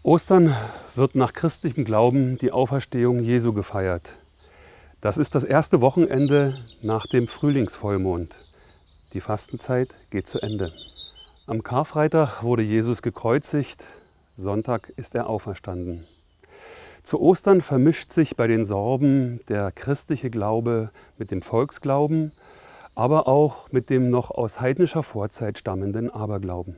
Ostern wird nach christlichem Glauben die Auferstehung Jesu gefeiert. Das ist das erste Wochenende nach dem Frühlingsvollmond. Die Fastenzeit geht zu Ende. Am Karfreitag wurde Jesus gekreuzigt, Sonntag ist er auferstanden. Zu Ostern vermischt sich bei den Sorben der christliche Glaube mit dem Volksglauben, aber auch mit dem noch aus heidnischer Vorzeit stammenden Aberglauben.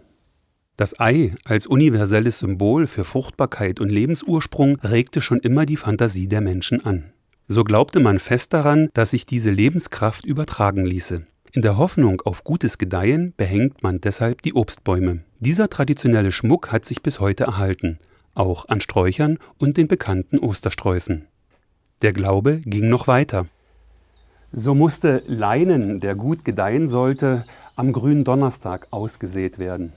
Das Ei als universelles Symbol für Fruchtbarkeit und Lebensursprung regte schon immer die Fantasie der Menschen an. So glaubte man fest daran, dass sich diese Lebenskraft übertragen ließe. In der Hoffnung auf gutes Gedeihen behängt man deshalb die Obstbäume. Dieser traditionelle Schmuck hat sich bis heute erhalten, auch an Sträuchern und den bekannten Ostersträußen. Der Glaube ging noch weiter. So musste Leinen, der gut gedeihen sollte, am Gründonnerstag ausgesät werden.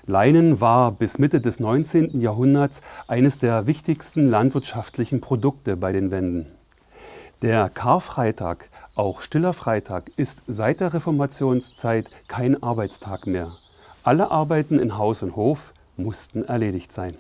Leinen war bis Mitte des 19. Jahrhunderts eines der wichtigsten landwirtschaftlichen Produkte bei den Wenden. Der Karfreitag, auch Stiller Freitag, ist seit der Reformationszeit kein Arbeitstag mehr. Alle Arbeiten in Haus und Hof mussten erledigt sein.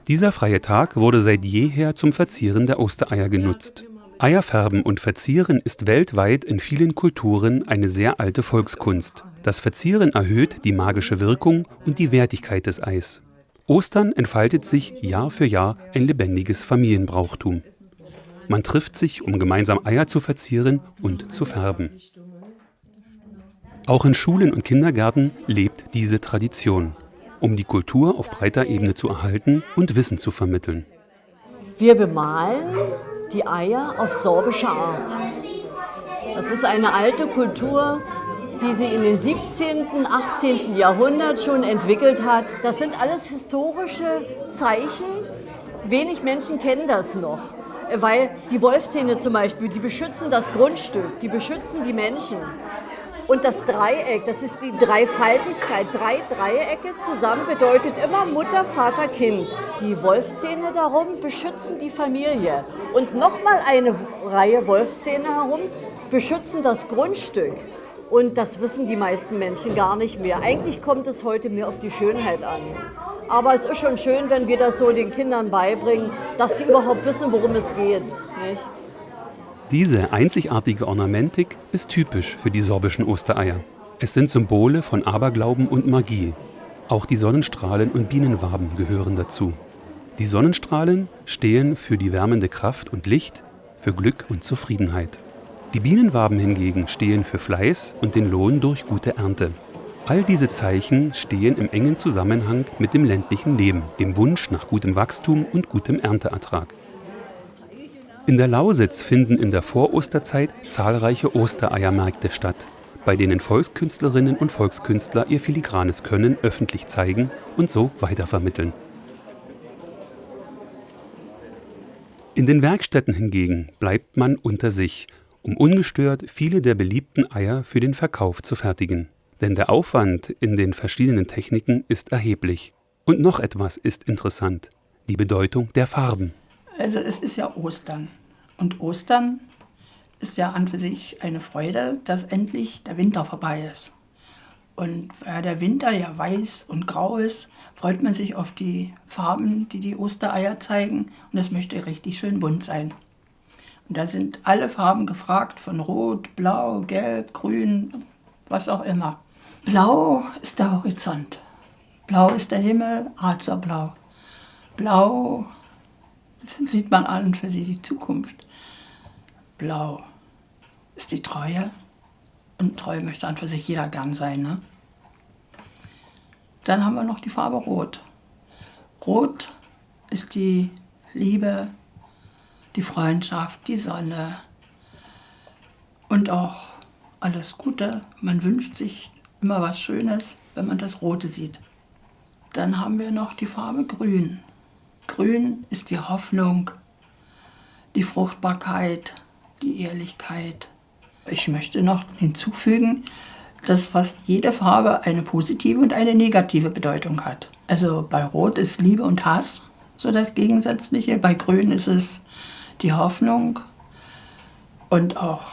Dieser freie Tag wurde seit jeher zum Verzieren der Ostereier genutzt. Eierfärben und Verzieren ist weltweit in vielen Kulturen eine sehr alte Volkskunst. Das Verzieren erhöht die magische Wirkung und die Wertigkeit des Eis. Ostern entfaltet sich Jahr für Jahr ein lebendiges Familienbrauchtum. Man trifft sich, um gemeinsam Eier zu verzieren und zu färben. Auch in Schulen und Kindergärten lebt diese Tradition, um die Kultur auf breiter Ebene zu erhalten und Wissen zu vermitteln. Wir bemalen die Eier auf sorbische Art. Das ist eine alte Kultur, die sie in den 17., 18. Jahrhundert schon entwickelt hat. Das sind alles historische Zeichen. Wenig Menschen kennen das noch, weil die Wolfszähne zum Beispiel, die beschützen das Grundstück, die beschützen die Menschen. Und das Dreieck, das ist die Dreifaltigkeit. 3 Dreiecke zusammen bedeutet immer Mutter, Vater, Kind. Die Wolfszähne darum beschützen die Familie. Und nochmal eine Reihe Wolfszähne herum beschützen das Grundstück. Und das wissen die meisten Menschen gar nicht mehr. Eigentlich kommt es heute mehr auf die Schönheit an. Aber es ist schon schön, wenn wir das so den Kindern beibringen, dass die überhaupt wissen, worum es geht. Nicht? Diese einzigartige Ornamentik ist typisch für die sorbischen Ostereier. Es sind Symbole von Aberglauben und Magie. Auch die Sonnenstrahlen und Bienenwaben gehören dazu. Die Sonnenstrahlen stehen für die wärmende Kraft und Licht, für Glück und Zufriedenheit. Die Bienenwaben hingegen stehen für Fleiß und den Lohn durch gute Ernte. All diese Zeichen stehen im engen Zusammenhang mit dem ländlichen Leben, dem Wunsch nach gutem Wachstum und gutem Ernteertrag. In der Lausitz finden in der Vorosterzeit zahlreiche Ostereiermärkte statt, bei denen Volkskünstlerinnen und Volkskünstler ihr filigranes Können öffentlich zeigen und so weitervermitteln. In den Werkstätten hingegen bleibt man unter sich, um ungestört viele der beliebten Eier für den Verkauf zu fertigen. Denn der Aufwand in den verschiedenen Techniken ist erheblich. Und noch etwas ist interessant: die Bedeutung der Farben. Also es ist ja Ostern. Und Ostern ist ja an für sich eine Freude, dass endlich der Winter vorbei ist. Und weil der Winter ja weiß und grau ist, freut man sich auf die Farben, die die Ostereier zeigen. Und es möchte richtig schön bunt sein. Und da sind alle Farben gefragt, von Rot, Blau, Gelb, Grün, was auch immer. Blau ist der Horizont. Blau ist der Himmel, Azerblau. Blau sieht man an und für sich die Zukunft. Blau ist die Treue. Und treu möchte an für sich jeder gern sein. Ne? Dann haben wir noch die Farbe Rot. Rot ist die Liebe, die Freundschaft, die Sonne und auch alles Gute. Man wünscht sich immer was Schönes, wenn man das Rote sieht. Dann haben wir noch die Farbe Grün. Grün ist die Hoffnung, die Fruchtbarkeit, die Ehrlichkeit. Ich möchte noch hinzufügen, dass fast jede Farbe eine positive und eine negative Bedeutung hat. Also bei Rot ist Liebe und Hass so das Gegensätzliche. Bei Grün ist es die Hoffnung und auch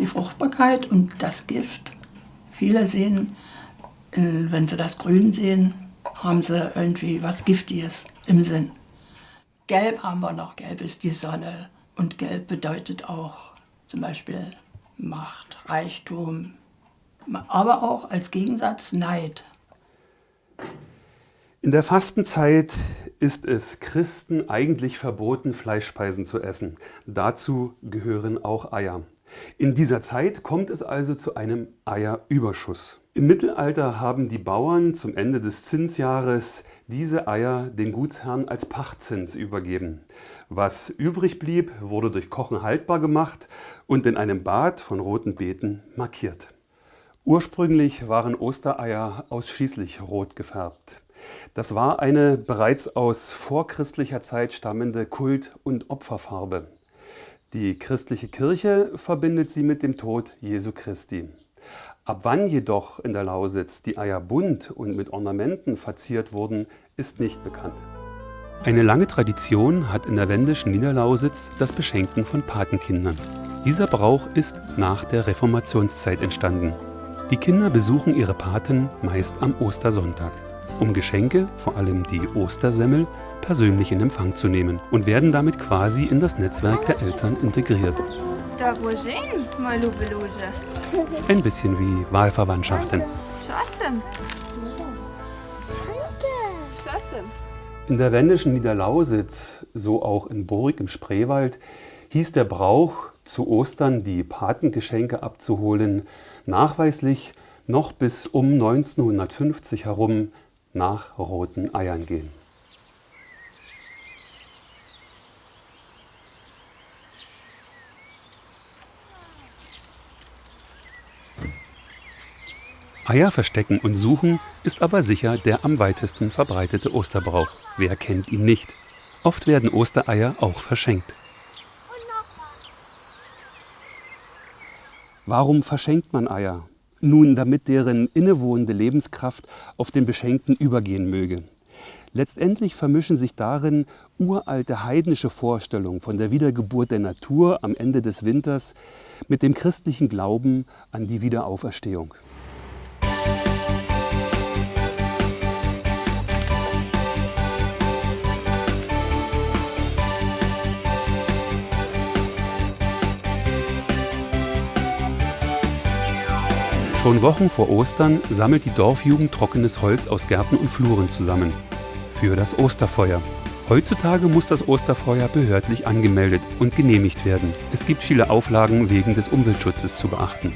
die Fruchtbarkeit und das Gift. Viele sehen, wenn sie das Grün sehen, haben sie irgendwie was Giftiges im Sinn. Gelb haben wir noch, gelb ist die Sonne und gelb bedeutet auch zum Beispiel Macht, Reichtum, aber auch als Gegensatz Neid. In der Fastenzeit ist es Christen eigentlich verboten, Fleischspeisen zu essen. Dazu gehören auch Eier. In dieser Zeit kommt es also zu einem Eierüberschuss. Im Mittelalter haben die Bauern zum Ende des Zinsjahres diese Eier den Gutsherren als Pachtzins übergeben. Was übrig blieb, wurde durch Kochen haltbar gemacht und in einem Bad von roten Beeten markiert. Ursprünglich waren Ostereier ausschließlich rot gefärbt. Das war eine bereits aus vorchristlicher Zeit stammende Kult- und Opferfarbe. Die christliche Kirche verbindet sie mit dem Tod Jesu Christi. Ab wann jedoch in der Lausitz die Eier bunt und mit Ornamenten verziert wurden, ist nicht bekannt. Eine lange Tradition hat in der wendischen Niederlausitz das Beschenken von Patenkindern. Dieser Brauch ist nach der Reformationszeit entstanden. Die Kinder besuchen ihre Paten meist am Ostersonntag, um Geschenke, vor allem die Ostersemmel, persönlich in Empfang zu nehmen und werden damit quasi in das Netzwerk der Eltern integriert. Da wo sind mal Lubelose. Ein bisschen wie Wahlverwandtschaften. Czasem. Czasem. In der wendischen Niederlausitz, so auch in Burg im Spreewald, hieß der Brauch, zu Ostern die Patengeschenke abzuholen, nachweislich noch bis um 1950 herum nach roten Eiern gehen. Eier verstecken und suchen ist aber sicher der am weitesten verbreitete Osterbrauch. Wer kennt ihn nicht? Oft werden Ostereier auch verschenkt. Warum verschenkt man Eier? Nun, damit deren innewohnende Lebenskraft auf den Beschenkten übergehen möge. Letztendlich vermischen sich darin uralte heidnische Vorstellungen von der Wiedergeburt der Natur am Ende des Winters mit dem christlichen Glauben an die Wiederauferstehung. Schon Wochen vor Ostern sammelt die Dorfjugend trockenes Holz aus Gärten und Fluren zusammen. Für das Osterfeuer. Heutzutage muss das Osterfeuer behördlich angemeldet und genehmigt werden. Es gibt viele Auflagen wegen des Umweltschutzes zu beachten.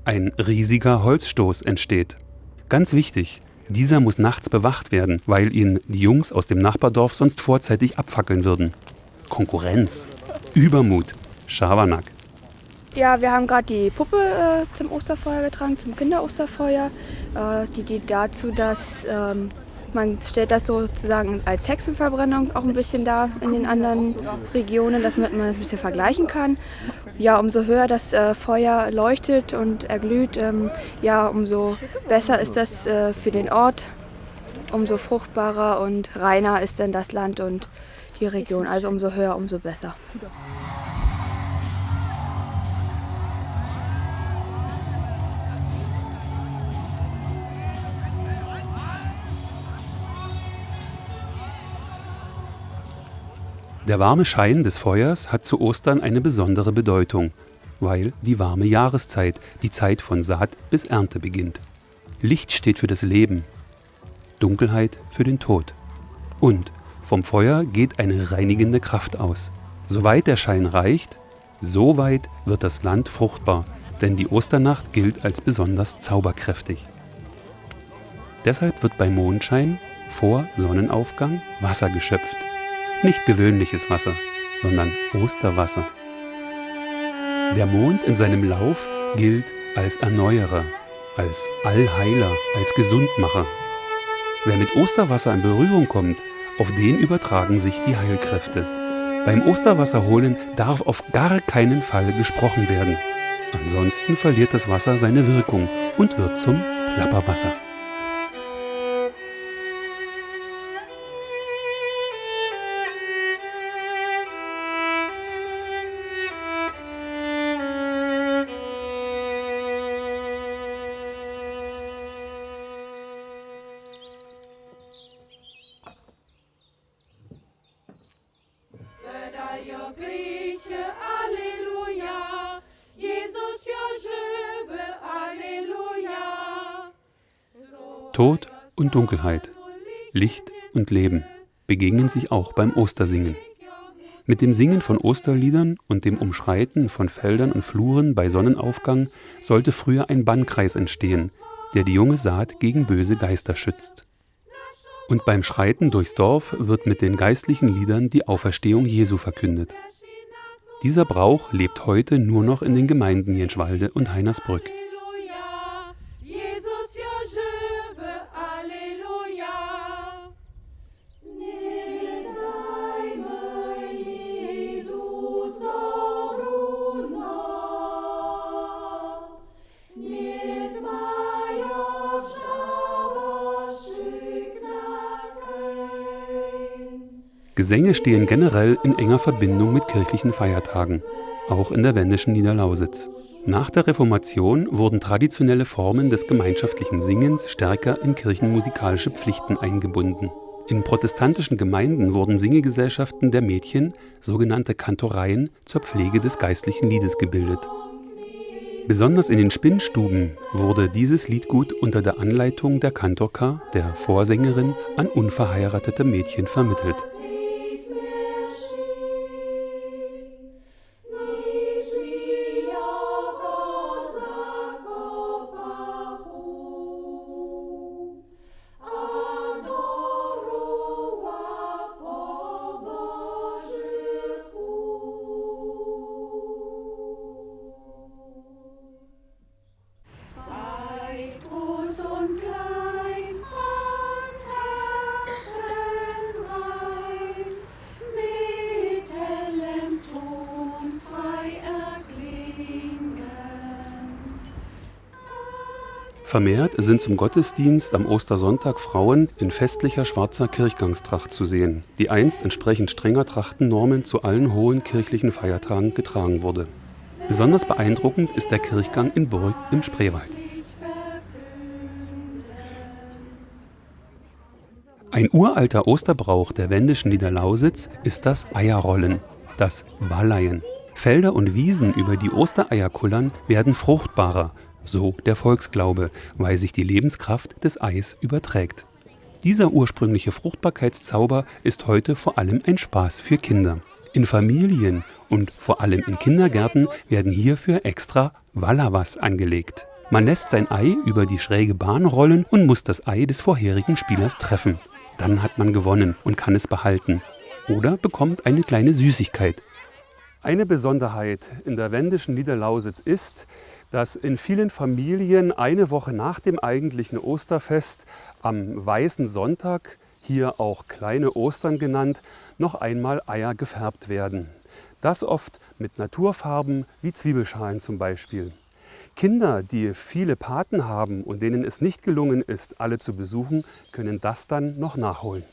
Ein riesiger Holzstoß entsteht. Ganz wichtig, dieser muss nachts bewacht werden, weil ihn die Jungs aus dem Nachbardorf sonst vorzeitig abfackeln würden. Konkurrenz, Übermut, Schabernack. Ja, wir haben gerade die Puppe zum Osterfeuer getragen, zum Kinderosterfeuer. Die dient dazu, dass man stellt das sozusagen als Hexenverbrennung auch ein bisschen dar in den anderen Regionen, damit man ein bisschen vergleichen kann. Ja, umso höher das Feuer leuchtet und erglüht, ja, umso besser ist das für den Ort, umso fruchtbarer und reiner ist dann das Land und die Region. Also umso höher, umso besser. Der warme Schein des Feuers hat zu Ostern eine besondere Bedeutung, weil die warme Jahreszeit, die Zeit von Saat bis Ernte beginnt. Licht steht für das Leben, Dunkelheit für den Tod. Und vom Feuer geht eine reinigende Kraft aus. Soweit der Schein reicht, so weit wird das Land fruchtbar, denn die Osternacht gilt als besonders zauberkräftig. Deshalb wird bei Mondschein vor Sonnenaufgang Wasser geschöpft. Nicht gewöhnliches Wasser, sondern Osterwasser. Der Mond in seinem Lauf gilt als Erneuerer, als Allheiler, als Gesundmacher. Wer mit Osterwasser in Berührung kommt, auf den übertragen sich die Heilkräfte. Beim Osterwasser holen darf auf gar keinen Fall gesprochen werden. Ansonsten verliert das Wasser seine Wirkung und wird zum Plapperwasser. Grieche, Alleluja, Jesus ja żywy, Alleluja. Tod und Dunkelheit, Licht und Leben begegnen sich auch beim Ostersingen. Mit dem Singen von Osterliedern und dem Umschreiten von Feldern und Fluren bei Sonnenaufgang sollte früher ein Bannkreis entstehen, der die junge Saat gegen böse Geister schützt. Und beim Schreiten durchs Dorf wird mit den geistlichen Liedern die Auferstehung Jesu verkündet. Dieser Brauch lebt heute nur noch in den Gemeinden Jenschwalde und Heinersbrück. Alleluja, Jesus ja żywy, Alleluja. Nie dajmy Jezus dobru noc, nie dmaja żawa szykna keins. Gesänge stehen generell in enger Verbindung mit kirchlichen Feiertagen, auch in der wendischen Niederlausitz. Nach der Reformation wurden traditionelle Formen des gemeinschaftlichen Singens stärker in kirchenmusikalische Pflichten eingebunden. In protestantischen Gemeinden wurden Singegesellschaften der Mädchen, sogenannte Kantoreien, zur Pflege des geistlichen Liedes gebildet. Besonders in den Spinnstuben wurde dieses Liedgut unter der Anleitung der Kantorka, der Vorsängerin, an unverheiratete Mädchen vermittelt. Groß und klein, von Herzen rein, mit hellem Ton frei erklingen. Vermehrt sind zum Gottesdienst am Ostersonntag Frauen in festlicher schwarzer Kirchgangstracht zu sehen, die einst entsprechend strenger Trachtennormen zu allen hohen kirchlichen Feiertagen getragen wurde. Besonders beeindruckend ist der Kirchgang in Burg im Spreewald. Ein uralter Osterbrauch der wendischen Niederlausitz ist das Eierrollen, das Walleien. Felder und Wiesen, über die Ostereier kullern, werden fruchtbarer, so der Volksglaube, weil sich die Lebenskraft des Eis überträgt. Dieser ursprüngliche Fruchtbarkeitszauber ist heute vor allem ein Spaß für Kinder. In Familien und vor allem in Kindergärten werden hierfür extra Wallawas angelegt. Man lässt sein Ei über die schräge Bahn rollen und muss das Ei des vorherigen Spielers treffen. Dann hat man gewonnen und kann es behalten. Oder bekommt eine kleine Süßigkeit. Eine Besonderheit in der wendischen Niederlausitz ist, dass in vielen Familien eine Woche nach dem eigentlichen Osterfest am Weißen Sonntag, hier auch kleine Ostern genannt, noch einmal Eier gefärbt werden. Das oft mit Naturfarben wie Zwiebelschalen zum Beispiel. Kinder, die viele Paten haben und denen es nicht gelungen ist, alle zu besuchen, können das dann noch nachholen.